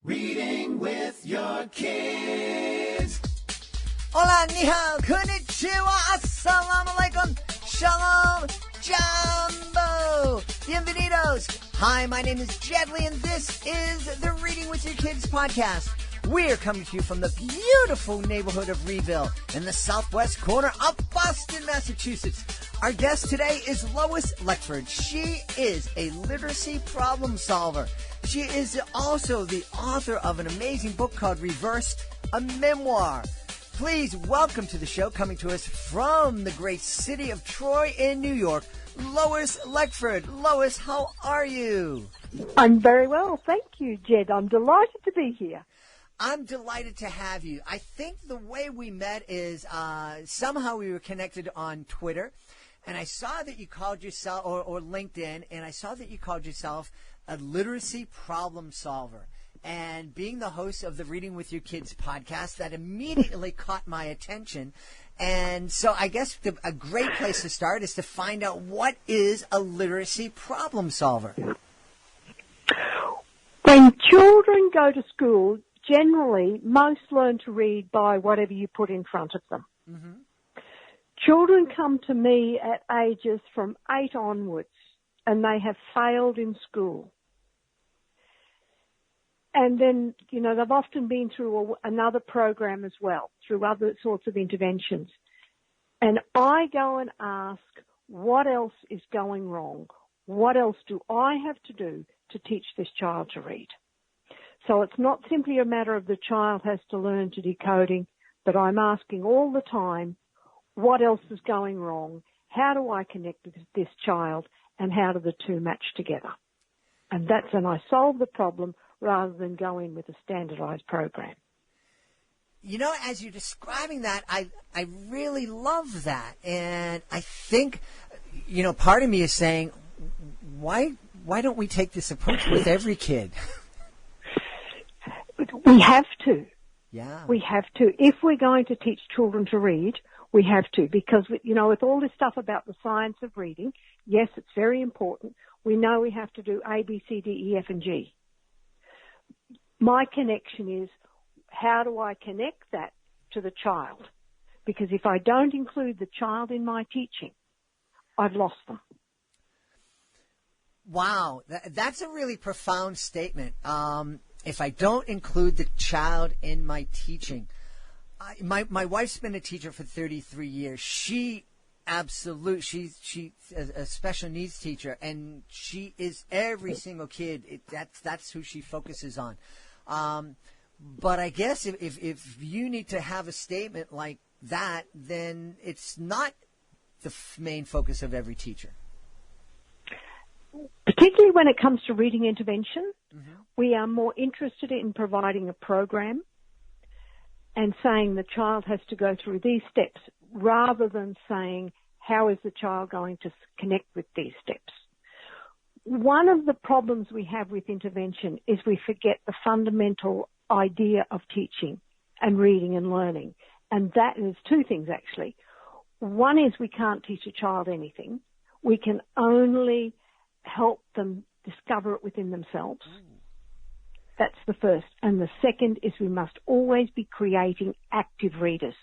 Reading with your kids. Hola, ni hao, konnichiwa, assalamu alaikum, shalom, jambo, bienvenidos. Hi, my name is Jedley, and this is the Reading with Your Kids podcast. We're coming to you from the beautiful neighborhood of Reeville in the southwest corner of Boston, Massachusetts. Our guest today is Lois Letchford. She is a literacy problem solver. She is also the author of an amazing book called Reversed, a memoir. Please welcome to the show, coming to us from the great city of Troy in New York, Lois Letchford. Lois, how are you? I'm very well, thank you, Jed. I'm delighted to be here. I'm delighted to have you. I think the way we met is somehow we were connected on Twitter, and I saw that you called yourself, or LinkedIn, and I saw that you called yourself a literacy problem solver. And being the host of the Reading with Your Kids podcast, that immediately caught my attention. And so I guess a great place to start is to find out, what is a literacy problem solver? When children go to school, generally, most learn to read by whatever you put in front of them. Mm-hmm. Children come to me at ages from 8 onwards, and they have failed in school. And then, you know, they've often been through another program as well, through other sorts of interventions. And I go and ask, what else is going wrong? What else do I have to do to teach this child to read? So it's not simply a matter of the child has to learn to decoding, but I'm asking all the time, what else is going wrong? How do I connect with this child? And how do the two match together? And that's when I solve the problem rather than go in with a standardized program. You know, as you're describing that, I really love that. And I think, you know, part of me is saying, why don't we take this approach with every kid? We have to. Yeah. We have to. If we're going to teach children to read, we have to, because, you know, with all this stuff about the science of reading, yes, it's very important. We know we have to do A, B, C, D, E, F, and G. My connection is, how do I connect that to the child? Because if I don't include the child in my teaching, I've lost them. Wow, that's a really profound statement. If I don't include the child in my teaching, my wife's been a teacher for 33 years. She's a special needs teacher, and she is every single kid. That's who she focuses on. But I guess if you need to have a statement like that, then it's not the main focus of every teacher. Particularly when it comes to reading intervention, mm-hmm. we are more interested in providing a program and saying the child has to go through these steps, rather than saying, how is the child going to connect with these steps? One of the problems we have with intervention is we forget the fundamental idea of teaching and reading and learning. And that is two things, actually. One is we can't teach a child anything. We can only help them discover it within themselves. That's the first. And the second is we must always be creating active readers.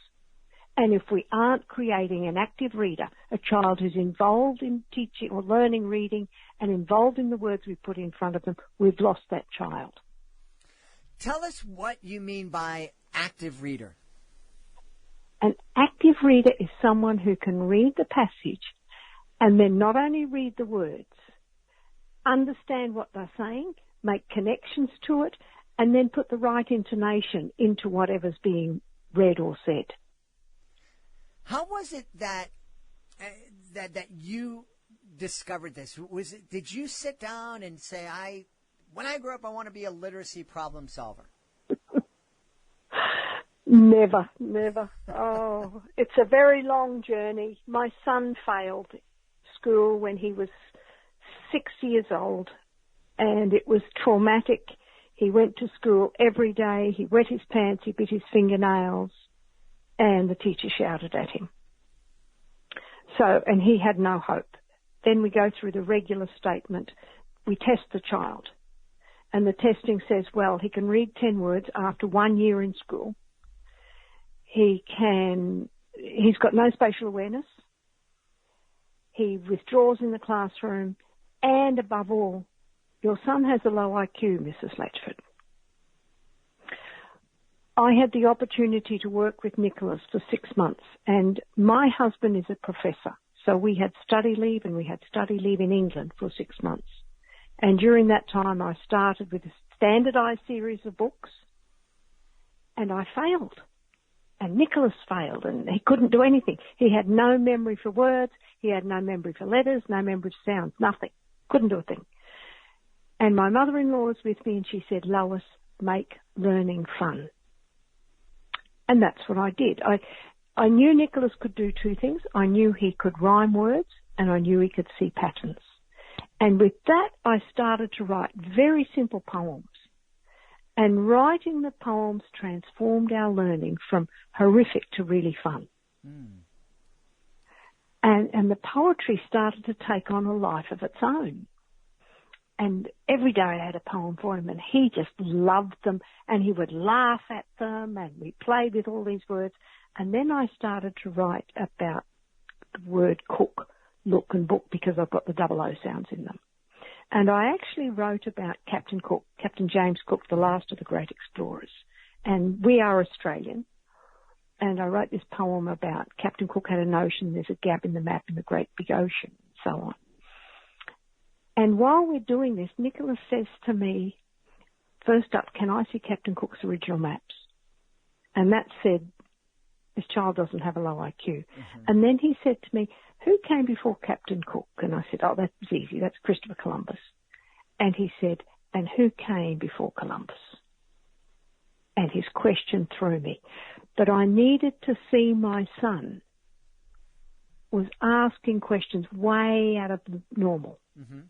And if we aren't creating an active reader, a child who's involved in teaching or learning reading and involved in the words we put in front of them, we've lost that child. Tell us what you mean by active reader. An active reader is someone who can read the passage and then not only read the words, understand what they're saying, make connections to it, and then put the right intonation into whatever's being read or said. How was it that you discovered this? Did you sit down and say, when I grow up, I want to be a literacy problem solver? Never. Oh, it's a very long journey. My son failed school when he was 6 years old, and it was traumatic. He went to school every day. He wet his pants. He bit his fingernails. And the teacher shouted at him. And he had no hope. Then we go through the regular statement. We test the child. And the testing says, well, he can read 10 words after 1 year in school. He's got no spatial awareness. He withdraws in the classroom. And above all, your son has a low IQ, Mrs. Letchford. I had the opportunity to work with Nicholas for 6 months, and my husband is a professor. So we had study leave, and we had study leave in England for 6 months. And during that time, I started with a standardized series of books, and I failed. And Nicholas failed, and he couldn't do anything. He had no memory for words. He had no memory for letters, no memory for sounds, nothing. Couldn't do a thing. And my mother-in-law was with me, and she said, Lois, make learning fun. And that's what I did. I knew Nicholas could do two things. I knew he could rhyme words, and I knew he could see patterns. And with that, I started to write very simple poems. And writing the poems transformed our learning from horrific to really fun. Mm. And the poetry started to take on a life of its own. And every day I had a poem for him, and he just loved them, and he would laugh at them, and we played with all these words. And then I started to write about the word cook, look, and book, because I've got the double O sounds in them. And I actually wrote about Captain Cook, Captain James Cook, the last of the great explorers. And we are Australian. And I wrote this poem about Captain Cook had a notion there's a gap in the map in the great big ocean, and so on. And while we're doing this, Nicholas says to me, first up, can I see Captain Cook's original maps? And that said, this child doesn't have a low IQ. Mm-hmm. And then he said to me, who came before Captain Cook? And I said, oh, that's easy. That's Christopher Columbus. And he said, and who came before Columbus? And his question threw me. But I needed to see my son was asking questions way out of the normal. Mm-hmm.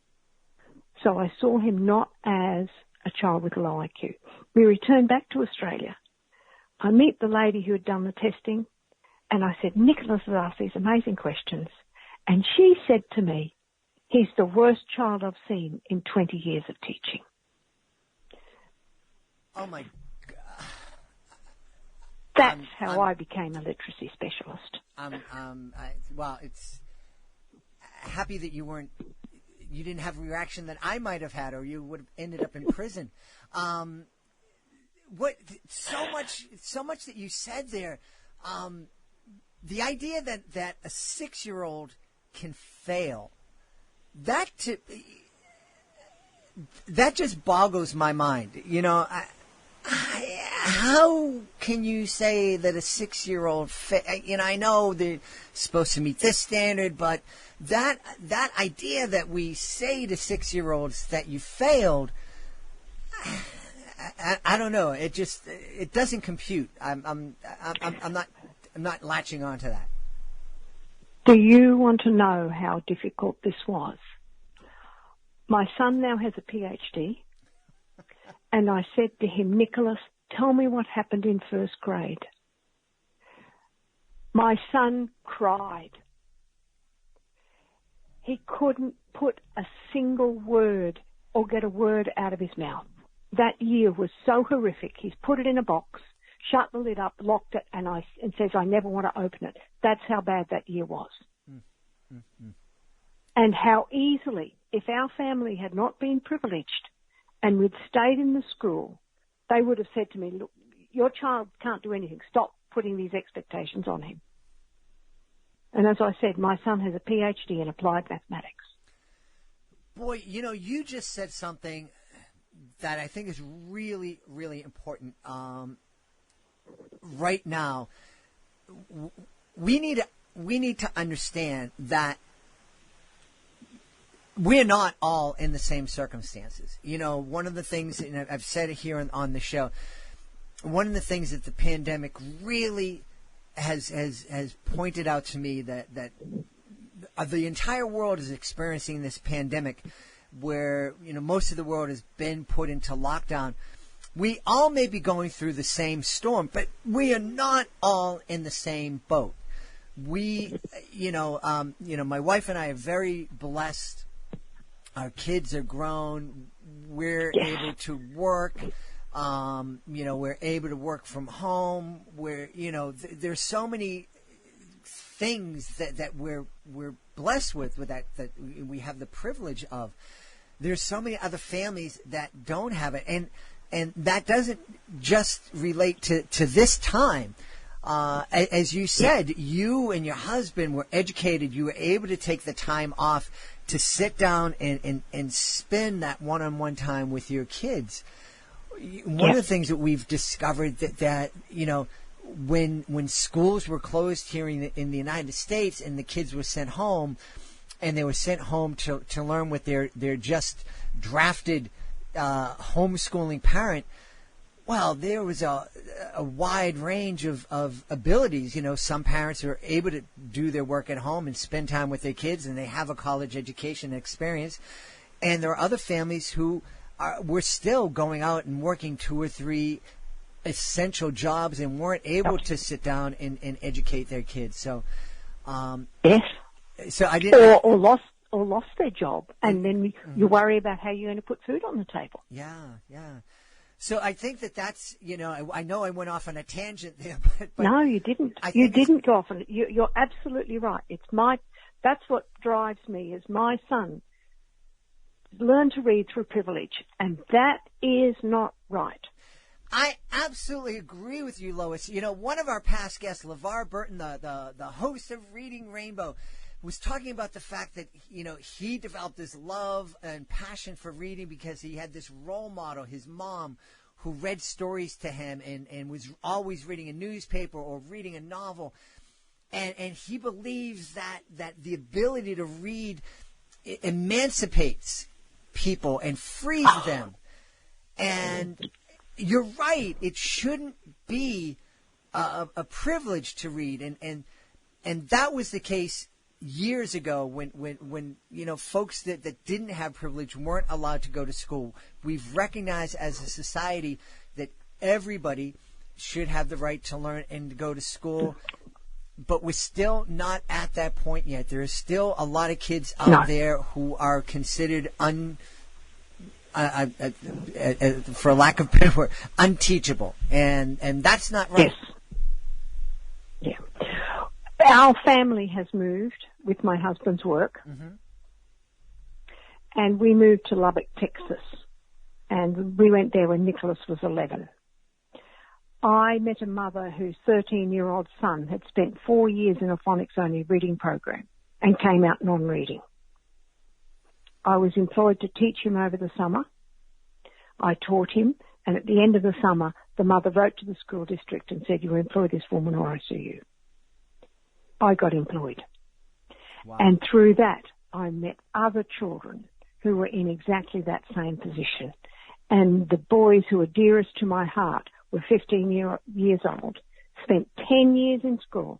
So I saw him not as a child with a low IQ. We returned back to Australia. I meet the lady who had done the testing, and I said, Nicholas has asked these amazing questions. And she said to me, he's the worst child I've seen in 20 years of teaching. Oh, my God. That's how I became a literacy specialist. Well, it's happy that you didn't have a reaction that I might have had, or you would have ended up in prison. So much that you said there. The idea that a 6-year-old can fail, that just boggles my mind. You know, how can you say that a 6-year-old? I know they're supposed to meet this standard, but that idea that we say to 6-year-olds that you failed, I don't know. It doesn't compute. I'm not latching on to that. Do you want to know how difficult this was? My son now has a Ph.D. And I said to him, Nicholas, tell me what happened in first grade. My son cried. He couldn't put a single word or get a word out of his mouth. That year was so horrific. He's put it in a box, shut the lid up, locked it, and says, I never want to open it. That's how bad that year was. Mm-hmm. And how easily, if our family had not been privileged and we'd stayed in the school, they would have said to me, look, your child can't do anything. Stop putting these expectations on him. And as I said, my son has a Ph.D. in applied mathematics. Boy, you just said something that I think is really, really important right now. We need to understand that we're not all in the same circumstances. One of the things, and I've said it here on the show, one of the things that the pandemic really has pointed out to me that the entire world is experiencing this pandemic where, most of the world has been put into lockdown. We all may be going through the same storm, but we are not all in the same boat. We, my wife and I are very blessed. Our kids are grown. we're able to work. We're able to work from home. There's so many things that we're blessed with that we have the privilege of. There's so many other families that don't have it, and that doesn't just relate to this time. As you said, you and your husband were educated. You were able to take the time off to sit down and spend that one-on-one time with your kids. One of the things that we've discovered that when schools were closed here in the United States and the kids were sent home, and they were sent home to learn with their just drafted homeschooling parent, well, there was a wide range of abilities. Some parents are able to do their work at home and spend time with their kids, and they have a college education experience. And there are other families who were still going out and working 2 or 3 essential jobs and weren't able to sit down and educate their kids. So, yes. So I didn't. Or lost their job, and then you worry about how you're going to put food on the table. Yeah. So I think that's, I know I went off on a tangent there, but no, you didn't. You didn't go off on it. You're absolutely right. That's what drives me is my son learned to read through privilege, and that is not right. I absolutely agree with you, Lois. One of our past guests, LeVar Burton, the host of Reading Rainbow, was talking about the fact that, he developed this love and passion for reading because he had this role model, his mom, who read stories to him and was always reading a newspaper or reading a novel. And he believes that the ability to read emancipates people and frees them. And you're right. It shouldn't be a privilege to read. And that was the case years ago when folks that didn't have privilege weren't allowed to go to school. We've recognized as a society that everybody should have the right to learn and to go to school, but we're still not at that point yet. There is still a lot of kids out there who are considered for lack of a better word, unteachable, and that's not right. Yes. Yeah. Our family has moved with my husband's work, and we moved to Lubbock, Texas, and we went there when Nicholas was 11. I met a mother whose 13-year-old son had spent 4 years in a phonics-only reading program and came out non-reading. I was employed to teach him over the summer. I taught him, and at the end of the summer, the mother wrote to the school district and said, "You employ this woman or I sue you." I got employed. Wow. And through that, I met other children who were in exactly that same position. And the boys who are dearest to my heart were 15 years old, spent 10 years in school,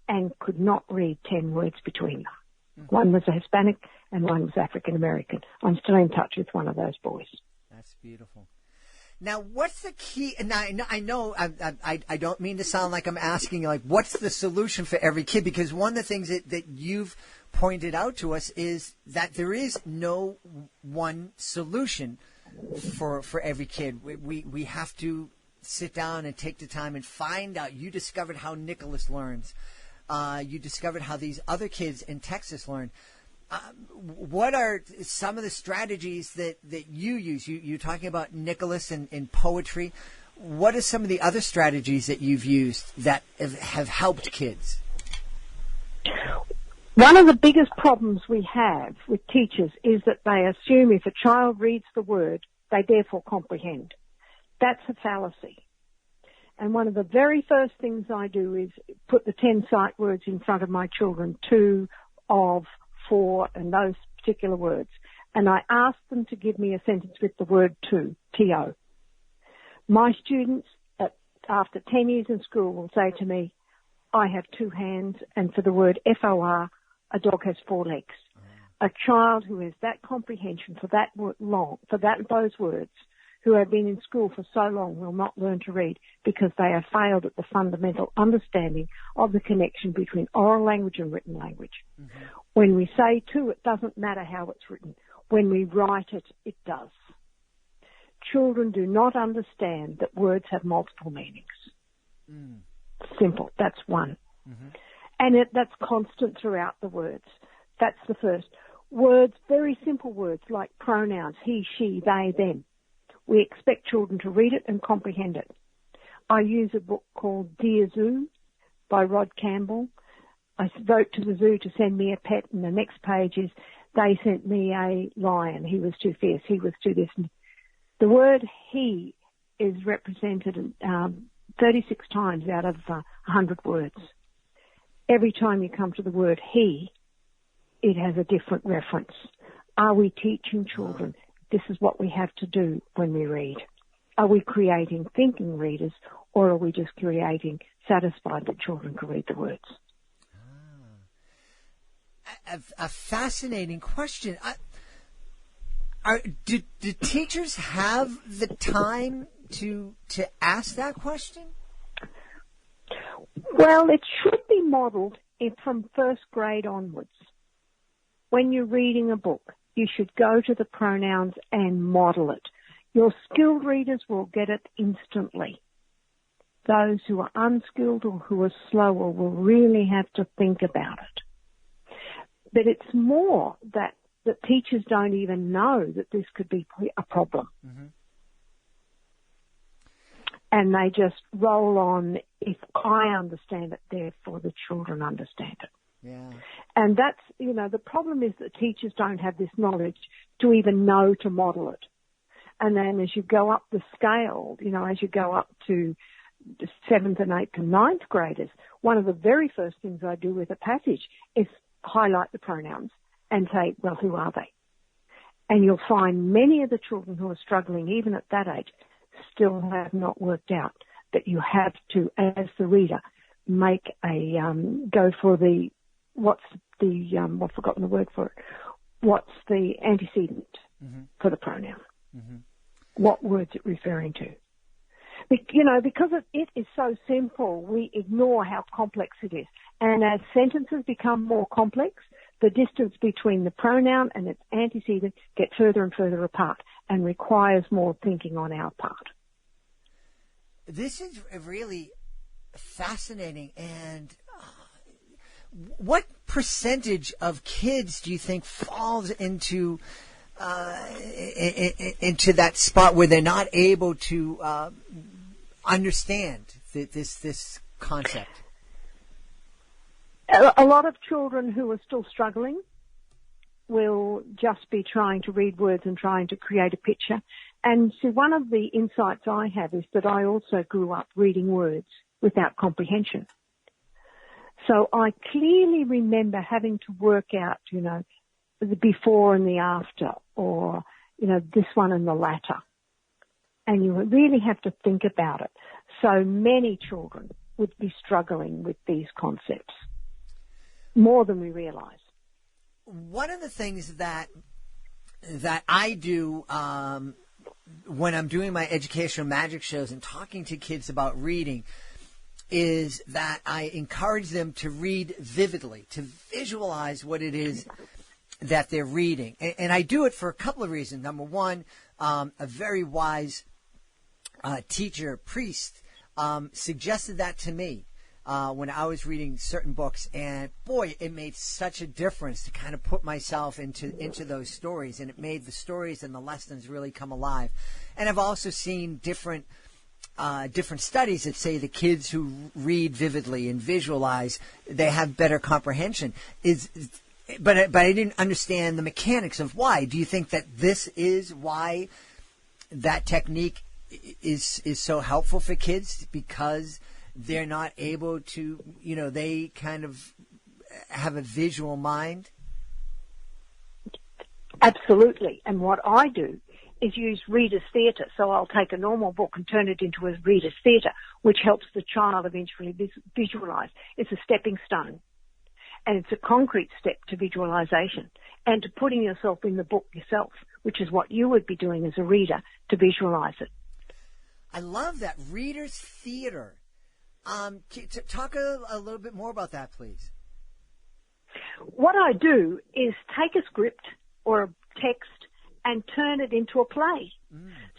and could not read 10 words between them. Mm-hmm. One was a Hispanic and one was African American. I'm still in touch with one of those boys. That's beautiful. Now, what's the key? And I know I don't mean to sound like I'm asking, like, what's the solution for every kid? Because one of the things that you've pointed out to us is that there is no one solution for every kid. We have to sit down and take the time and find out. You discovered how Nicholas learns. You discovered how these other kids in Texas learn. What are some of the strategies that you use? You're talking about Nicholas and poetry. What are some of the other strategies that you've used that have helped kids? One of the biggest problems we have with teachers is that they assume if a child reads the word, they therefore comprehend. That's a fallacy. And one of the very first things I do is put the 10 sight words in front of my children, 2, of, 4, and those particular words. And I ask them to give me a sentence with the word to, T-O. My students, after 10 years in school, will say to me, "I have 2 hands," and for the word F-O-R, a dog has 4 legs. A child who has that comprehension for that those words, who have been in school for so long, will not learn to read because they have failed at the fundamental understanding of the connection between oral language and written language. Mm-hmm. When we say to, it doesn't matter how it's written. When we write it, it does. children do not understand that words have multiple meanings. Simple. That's one. And that's constant throughout the words. That's the first. Words, very simple words like pronouns, he, she, they, them. We expect children to read it and comprehend it. I use a book called Dear Zoo by Rod Campbell. I wrote to the zoo to send me a pet, and the next page is, they sent me a lion. He was too fierce. He was too this. The word he is represented 36 times out of 100 words. Every time you come to the word he, it has a different reference. Are we teaching children this is what we have to do when we read? Are we creating thinking readers, or are we just creating satisfied that children can read the words? A fascinating question. Do teachers have the time to ask that question? Well, it should be modelled from first grade onwards. When you're reading a book, you should go to the pronouns and model it. Your skilled readers will get it instantly. Those who are unskilled or who are slower will really have to think about it. But it's more that teachers don't even know that this could be a problem. And they just roll on, if I understand it, therefore the children understand it. Yeah. And that's, the problem is that teachers don't have this knowledge to even know to model it. And then as you go up the scale, as you go up to the 7th and 8th and 9th graders, one of the very first things I do with a passage is highlight the pronouns and say, well, who are they? And you'll find many of the children who are struggling, even at that age, still have not worked out that you have to, as the reader, make go for I've forgotten the word for it. What's the antecedent for the pronoun? What word's it referring to? Because it is so simple, we ignore how complex it is. And as sentences become more complex, the distance between the pronoun and its antecedent get further and further apart and requires more thinking on our part. This is really fascinating. And what percentage of kids do you think falls into that spot where they're not able to understand this concept? A lot of children who are still struggling will just be trying to read words and trying to create a picture. And so one of the insights I have is that I also grew up reading words without comprehension. So I clearly remember having to work out, the before and the after, or, this one and the latter. And you really have to think about it. So many children would be struggling with these concepts more than we realize. One of the things that I do when I'm doing my educational magic shows and talking to kids about reading is that I encourage them to read vividly, to visualize what it is that they're reading. And I do it for a couple of reasons. Number one, a very wise teacher, priest, suggested that to me when I was reading certain books, and boy, it made such a difference to kind of put myself into those stories, and it made the stories and the lessons really come alive. And I've also seen different studies that say the kids who read vividly and visualize, they have better comprehension. But I didn't understand the mechanics of why. Do you think that this is why that technique is so helpful for kids, because they're not able to, they kind of have a visual mind? Absolutely. And what I do is use reader's theatre. So I'll take a normal book and turn it into a reader's theatre, which helps the child eventually visualize. It's a stepping stone. And it's a concrete step to visualization and to putting yourself in the book yourself, which is what you would be doing as a reader to visualize it. I love that. Reader's theater. Talk a little bit more about that, please. What I do is take a script or a text and turn it into a play.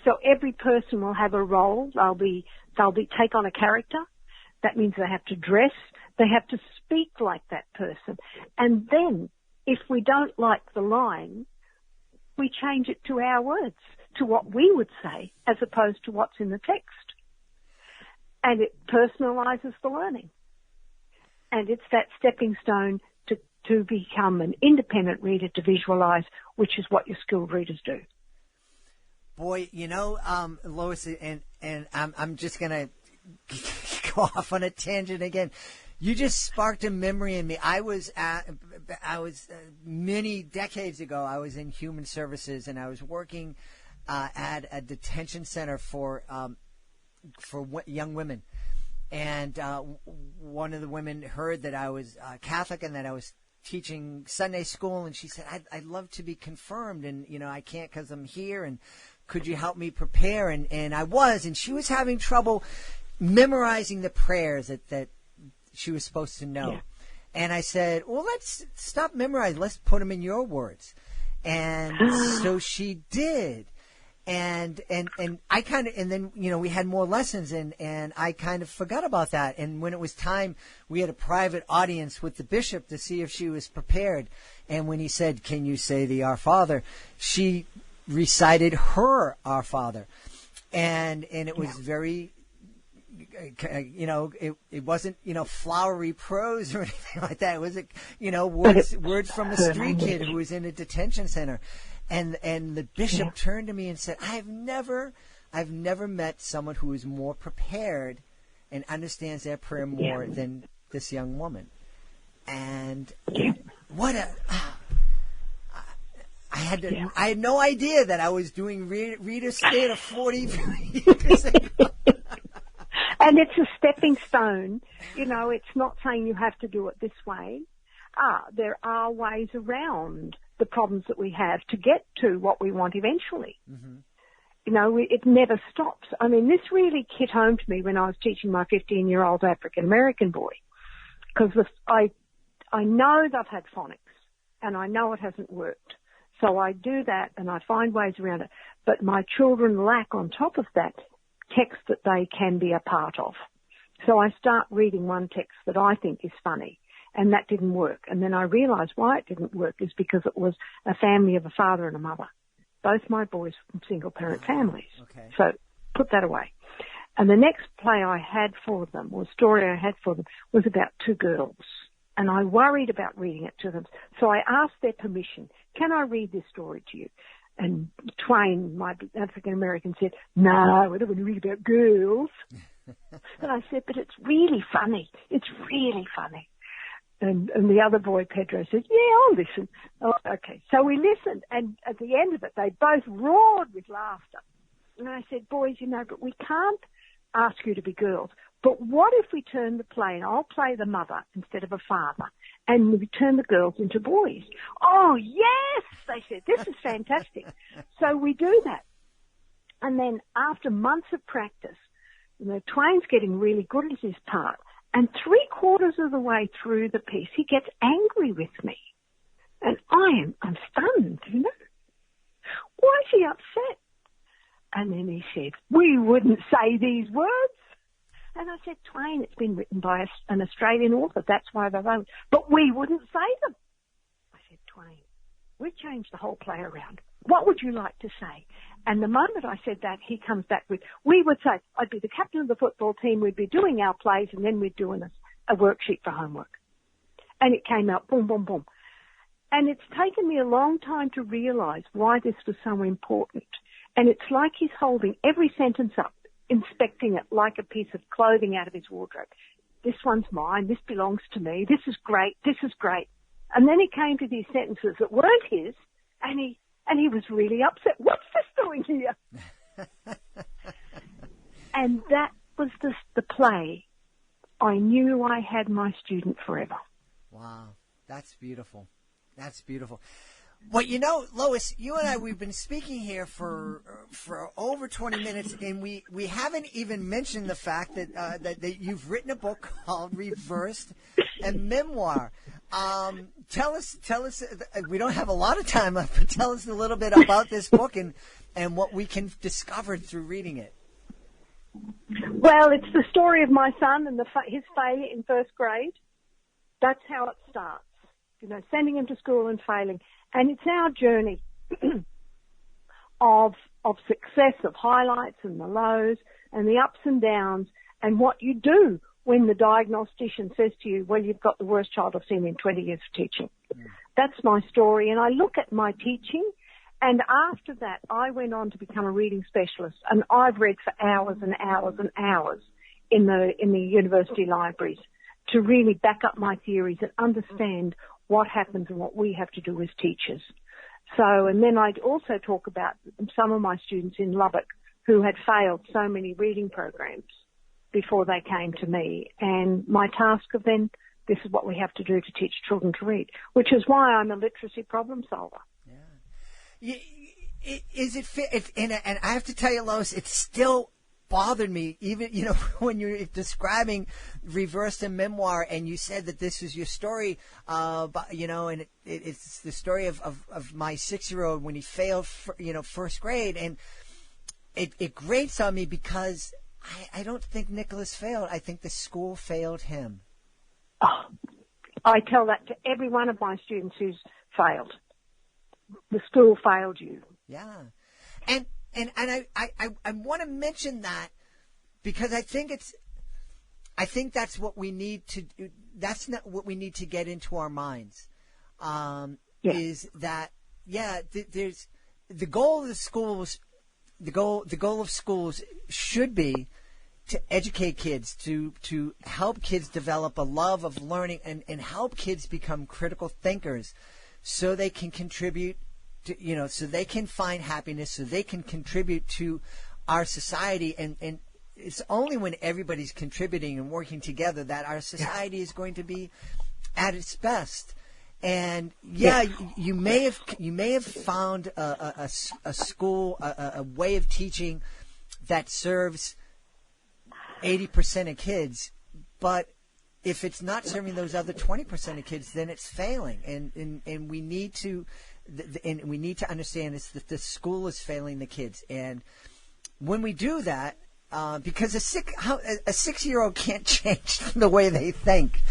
So every person will have a role. They'll take on a character. That means they have to dress. They have to speak like that person. And then, if we don't like the line, we change it to our words, to what we would say, as opposed to what's in the text. And it personalizes the learning. And it's that stepping stone to become an independent reader, to visualize, which is what your skilled readers do. Boy, Lois, and I'm just going to go off on a tangent again. You just sparked a memory in me. I was many decades ago, I was in human services, and I was working at a detention center for young women. And one of the women heard that I was Catholic and that I was teaching Sunday school, and she said, I'd love to be confirmed, and, I can't because I'm here, and could you help me prepare? And I was, and she was having trouble memorizing the prayers that she was supposed to know. Yeah. And I said, well, let's stop memorizing. Let's put them in your words. And so she did. And I kind of, and then, we had more lessons, and I kind of forgot about that. And when it was time, we had a private audience with the bishop to see if she was prepared. And when he said, can you say the Our Father, she recited her Our Father. And it was very, it wasn't, flowery prose or anything like that. It was, words from a street kid who was in a detention center. And the bishop turned to me and said, I've never met someone who is more prepared and understands their prayer more than this young woman. And what I had no idea that I was doing Reader's Theater 40 years ago. And it's a stepping stone. It's not saying you have to do it this way. There are ways around the problems that we have to get to what we want eventually. Mm-hmm. It never stops. I mean, this really hit home to me when I was teaching my 15-year-old African-American boy, because I know they've had phonics, and I know it hasn't worked. So I do that, and I find ways around it. But my children lack, on top of that, text that they can be a part of. So I start reading one text that I think is funny, and that didn't work. And then I realized why it didn't work is because it was a family of a father and a mother. Both my boys from single-parent families. Okay. So put that away. And the next play I had for them, or story I had for them, was about two girls. And I worried about reading it to them. So I asked their permission. Can I read this story to you? And Twain, my African-American, said, no, I don't want to read about girls. And I said, but it's really funny. It's really funny. And the other boy, Pedro, said, yeah, I'll listen. Oh, okay. So we listened, and at the end of it, they both roared with laughter. And I said, boys, but we can't ask you to be girls. But what if we turn the play, and I'll play the mother instead of a father, and we turn the girls into boys? Oh, yes, they said, this is fantastic. So we do that. And then after months of practice, Twain's getting really good at his part. And 3/4 of the way through the piece, he gets angry with me. And I'm stunned, Why is he upset? And then he said, we wouldn't say these words. And I said, Twain, it's been written by an Australian author. That's why they wrote. But we wouldn't say them. I said, Twain, we've changed the whole play around. What would you like to say? And the moment I said that, he comes back with, we would say, I'd be the captain of the football team, we'd be doing our plays, and then we'd do a worksheet for homework. And it came out, boom, boom, boom. And it's taken me a long time to realize why this was so important. And it's like he's holding every sentence up, inspecting it like a piece of clothing out of his wardrobe. This one's mine, this belongs to me, this is great, this is great. And then he came to these sentences that weren't his, and he was really upset. What's this doing here? And that was the play. I knew I had my student forever. Wow, that's beautiful. That's beautiful. Well, Lois, you and I, we've been speaking here for over 20 minutes, and we haven't even mentioned the fact that you've written a book called Reversed, a memoir. Tell us, we don't have a lot of time left, but tell us a little bit about this book and and what we can discover through reading it. Well, it's the story of my son and his failure in first grade. That's how it starts. Sending him to school and failing. And it's our journey of success, of highlights and the lows and the ups and downs, and what you do when the diagnostician says to you, well, you've got the worst child I've seen in 20 years of teaching. That's my story. And I look at my teaching, and after that, I went on to become a reading specialist, and I've read for hours and hours and hours in the university libraries to really back up my theories and understand what happens and what we have to do as teachers. So, and then I'd also talk about some of my students in Lubbock who had failed so many reading programs before they came to me. And my task of then, this is what we have to do to teach children to read, which is why I'm a literacy problem solver. Yeah. Is it fit? And I have to tell you, Lois, it still bothered me, even, when you're describing Reversed in Memoir, and you said that this was your story, and it's the story of my 6-year-old when he failed, first grade, and it grates on me because I don't think Nicholas failed. I think the school failed him. Oh, I tell that to every one of my students who's failed. The school failed you. Yeah. And I want to mention that because I think that's what we need to do. That's not what we need to get into our minds. Is that, there's the goal of the schools, the goal of schools should be to educate kids, to help kids develop a love of learning and help kids become critical thinkers so they can contribute to, so they can find happiness, so they can contribute to our society. And it's only when everybody's contributing and working together that our society is going to be at its best. And you may have found a school, a way of teaching that serves 80% of kids, but if it's not serving those other 20% of kids, then it's failing. And we need to understand that the school is failing the kids. And when we do that, because a 6-year-old can't change the way they think,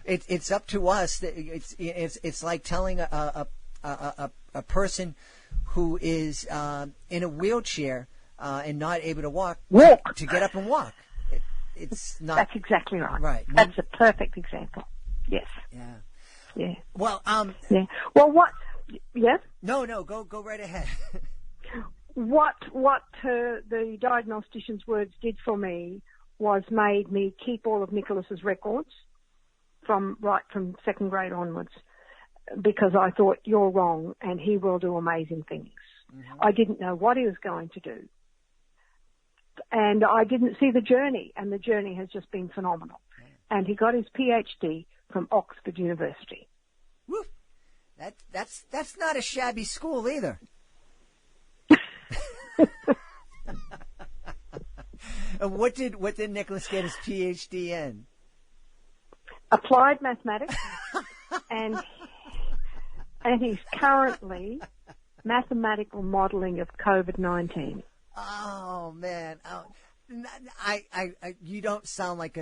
it's up to us. It's like telling a person who is in a wheelchair and not able to walk to get up and walk. It's not. That's exactly right. Right. That's a perfect example. Yes. Yeah. Yeah. Well. Yeah. Well, what? Yes. No. Go right ahead. What the diagnostician's words did for me was made me keep all of Nicholas's records from second grade onwards, because I thought, you're wrong and he will do amazing things. Mm-hmm. I didn't know what he was going to do. And I didn't see the journey, and the journey has just been phenomenal. And he got his Ph.D. from Oxford University. Woo! That's not a shabby school either. And what did Nicholas get his Ph.D. in? Applied mathematics, and he's currently mathematical modelling of COVID-19. Oh man, I you don't sound like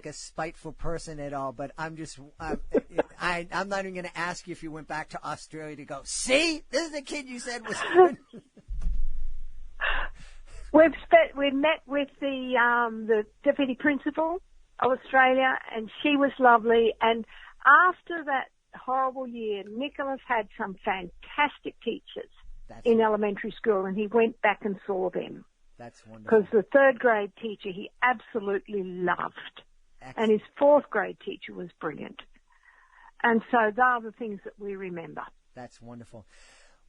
a spiteful person at all. But I'm not even going to ask you if you went back to Australia to go. See, this is the kid you said was good. We've met with the deputy principal of Australia, and she was lovely. And after that horrible year, Nicholas had some fantastic teachers in elementary school, and he went back and saw them. That's wonderful. Because the third grade teacher he absolutely loved. Excellent. And his fourth grade teacher was brilliant. And so they are the things that we remember. That's wonderful.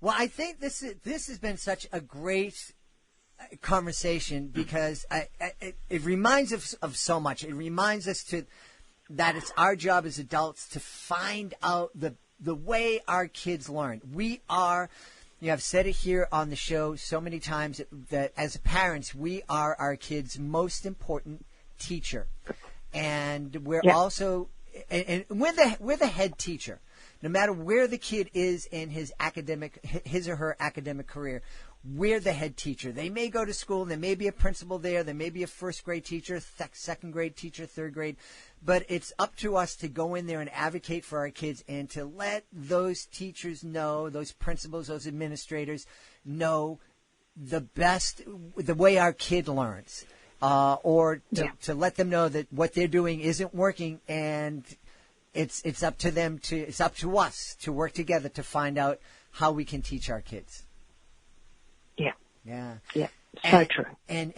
Well, I think this has been such a great conversation, because it reminds us of so much. It reminds us that it's our job as adults to find out the way our kids learn. We are, I've said it here on the show so many times that as parents, we are our kids' most important teacher. And we're also, and we're the head teacher. No matter where the kid is in his or her academic career, we're the head teacher. They may go to school. There may be a principal there. There may be a first grade teacher, second grade teacher, third grade. But it's up to us to go in there and advocate for our kids and to let those teachers know, those principals, those administrators know the way our kid learns, or to let them know that what they're doing isn't working, and it's up to them it's up to us to work together to find out how we can teach our kids. Yeah. So true. And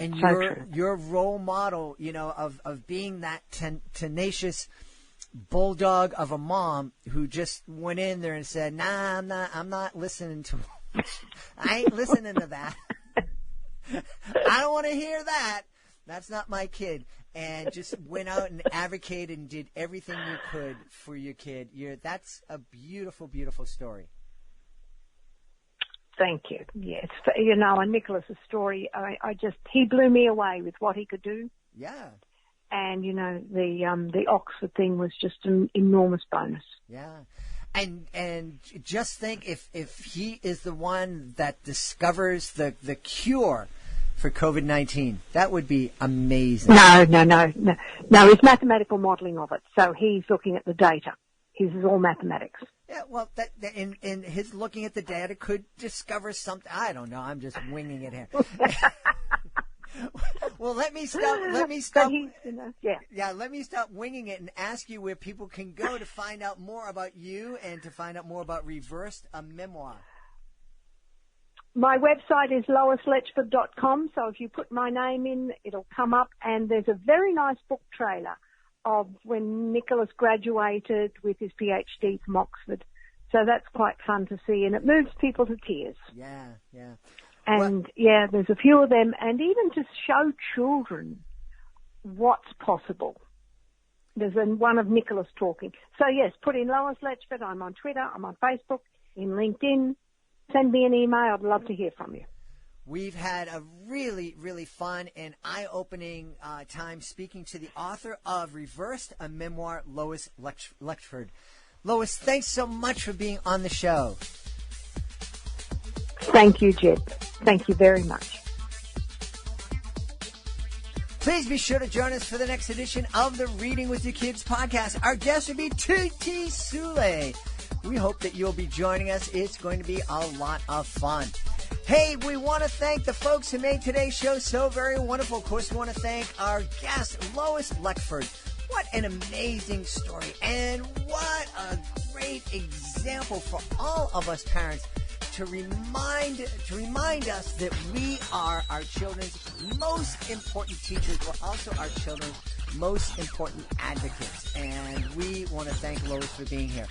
your role model, of being that tenacious bulldog of a mom who just went in there and said, "Nah, I'm not listening to. I ain't listening to that. I don't want to hear that. That's not my kid." And just went out and advocated and did everything you could for your kid. That's a beautiful, beautiful story. Thank you. Yes, and Nicholas's story, he blew me away with what he could do. Yeah. And the Oxford thing was just an enormous bonus. Yeah. And just think if he is the one that discovers the cure for COVID-19, that would be amazing. No, it's mathematical modeling of it. So he's looking at the data. His is all mathematics. Yeah, well, in his looking at the data could discover something. I don't know. I'm just winging it here. Well, let me stop. Let me stop winging it and ask you where people can go to find out more about you and to find out more about Reversed, a memoir. My website is loisletchford.com. So if you put my name in, it'll come up. And there's a very nice book trailer of when Nicholas graduated with his Ph.D. from Oxford. So that's quite fun to see, and it moves people to tears. Yeah. And, there's a few of them, and even to show children what's possible. There's one of Nicholas talking. So, yes, put in Lois Letchford. I'm on Twitter. I'm on Facebook, in LinkedIn. Send me an email. I'd love to hear from you. We've had a really, really fun and eye-opening time speaking to the author of Reversed, a memoir, Lois Letchford. Lois, thanks so much for being on the show. Thank you, Jed. Thank you very much. Please be sure to join us for the next edition of the Reading with Your Kids podcast. Our guest will be Tuti Sule. We hope that you'll be joining us. It's going to be a lot of fun. Hey, we want to thank the folks who made today's show so very wonderful. Of course, we want to thank our guest, Lois Letchford. What an amazing story, and what a great example for all of us parents to remind us that we are our children's most important teachers. We're also our children's most important advocates, and we want to thank Lois for being here.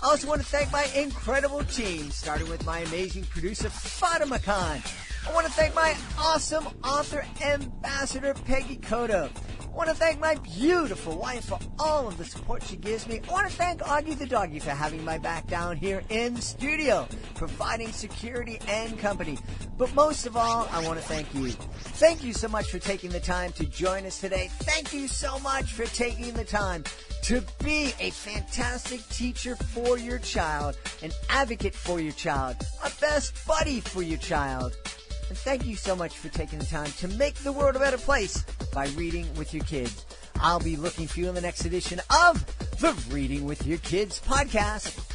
I also want to thank my incredible team, starting with my amazing producer, Fatima Khan. I want to thank my awesome author ambassador, Peggy Cotto. I want to thank my beautiful wife for all of the support she gives me. I want to thank Augie the doggy for having my back down here in the studio, providing security and company. But most of all, I want to thank you. Thank you so much for taking the time to join us today. Thank you so much for taking the time to be a fantastic teacher for your child, an advocate for your child, a best buddy for your child. And thank you so much for taking the time to make the world a better place by reading with your kids. I'll be looking for you in the next edition of the Reading with Your Kids podcast.